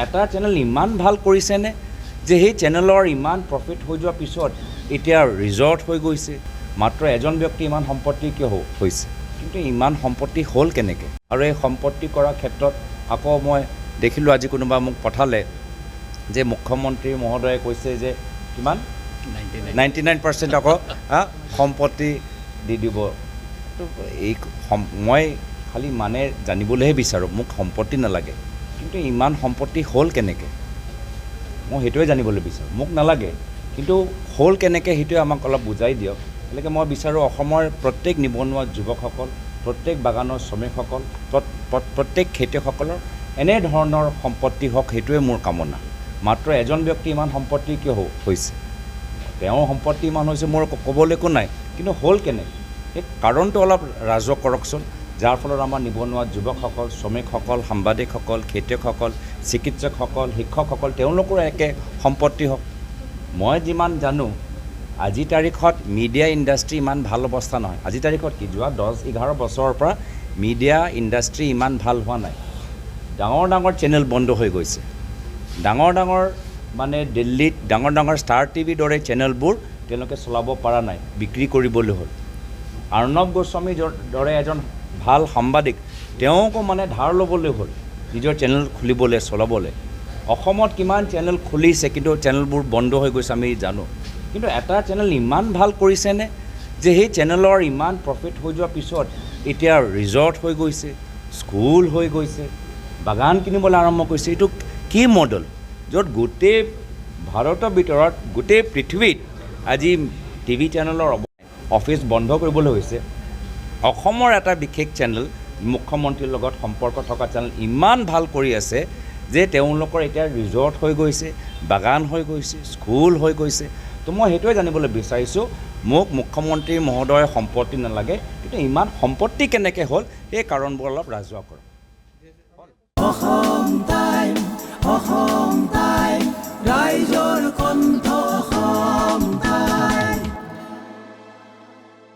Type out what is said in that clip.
এটা চেনেল ইমান ভাল কৰিছেনে যে সেই চেনেলৰ ইমান প্ৰফিট হৈ যোৱাৰ পিছত এতিয়া ৰিজৰ্ট হৈ গৈছে। মাত্ৰ এজন ব্যক্তি ইমান সম্পত্তি কিয় হৈছে, কিন্তু ইমান সম্পত্তি হ'ল কেনেকৈ? আৰু এই সম্পত্তি কৰাৰ ক্ষেত্ৰত আকৌ মই দেখিলোঁ আজি কোনোবা মোক পঠালে যে মুখ্যমন্ত্ৰী মহোদয়ে কৈছে যে কিমান 99% আকৌ সম্পত্তি দি দিব। এই মই খালি মানে জানিবলৈহে বিচাৰোঁ, মোক সম্পত্তি নালাগে, কিন্তু ইমান সম্পত্তি হ'ল কেনেকৈ মই সেইটোৱে জানিবলৈ বিচাৰোঁ। মোক নালাগে, কিন্তু হ'ল কেনেকৈ সেইটোৱে আমাক অলপ বুজাই দিয়ক। গতিকে মই বিচাৰোঁ অসমৰ প্ৰত্যেক নিবনুৱা যুৱকসকল, প্ৰত্যেক বাগানৰ শ্ৰমিকসকল, প্ৰত্যেক খেতিয়কসকলৰ এনেধৰণৰ সম্পত্তি হওক, সেইটোৱে মোৰ কামনা। মাত্ৰ এজন ব্যক্তি ইমান সম্পত্তি কিয় হৈছে, তেওঁৰ সম্পত্তি ইমান হৈছে মোৰ ক'বলৈ একো নাই, কিন্তু হ'ল কেনেকৈ সেই কাৰণটো অলপ ৰাজহ কৰকচোন, যাৰ ফলত আমাৰ নিবনুৱা যুৱকসকল, শ্ৰমিকসকল, সাংবাদিকসকল, খেতিয়কসকল, চিকিৎসকসকল, শিক্ষকসকল তেওঁলোকৰ একে সম্পত্তি হওক। মই যিমান জানো আজি তাৰিখত মিডিয়া ইণ্ডাষ্ট্ৰী ইমান ভাল অৱস্থা নহয়। আজি তাৰিখত কি যোৱা 10-11 বছৰৰ পৰা মিডিয়া ইণ্ডাষ্ট্ৰী ইমান ভাল হোৱা নাই। ডাঙৰ ডাঙৰ চেনেল বন্ধ হৈ গৈছে। ডাঙৰ ডাঙৰ মানে দিল্লীত ডাঙৰ ডাঙৰ ষ্টাৰ টিভিৰ দৰে চেনেলবোৰ তেওঁলোকে চলাব পৰা নাই, বিক্ৰী কৰিবলৈ হ'ল। অৰ্ণৱ গোস্বামীৰ দৰে এজন ভাল সাংবাদিক, তেওঁকো মানে ধাৰ ল'বলৈ হ'ল নিজৰ চেনেল খুলিবলৈ, চলাবলৈ। অসমত কিমান চেনেল খুলিছে, কিন্তু চেনেলবোৰ বন্ধ হৈ গৈছে আমি জানো। কিন্তু এটা চেনেল ইমান ভাল কৰিছেনে যে সেই চেনেলৰ ইমান প্ৰফিট হৈ যোৱাৰ পিছত এতিয়া ৰিজৰ্ট হৈ গৈছে, স্কুল হৈ গৈছে, বাগান কিনিবলৈ আৰম্ভ কৰিছে। এইটো কি মডেল, য'ত গোটেই ভাৰতৰ ভিতৰত গোটেই পৃথিৱীত আজি টিভি চেনেলৰ অফিচ বন্ধ কৰিবলৈ হৈছে। অসমৰ এটা বিশেষ চেনেল, মুখ্যমন্ত্ৰীৰ লগত সম্পৰ্ক থকা চেনেল ইমান ভাল কৰি আছে যে তেওঁলোকৰ এতিয়া ৰিজৰ্ট হৈ গৈছে, বাগান হৈ গৈছে, স্কুল হৈ গৈছে। তো মই সেইটোৱে জানিবলৈ বিচাৰিছোঁ, মোক মুখ্যমন্ত্ৰী মহোদয়ৰ সম্পত্তি নালাগে, কিন্তু ইমান সম্পত্তি কেনেকৈ হ'ল সেই কাৰণবোৰ অলপ ৰাজহুৱা কৰক।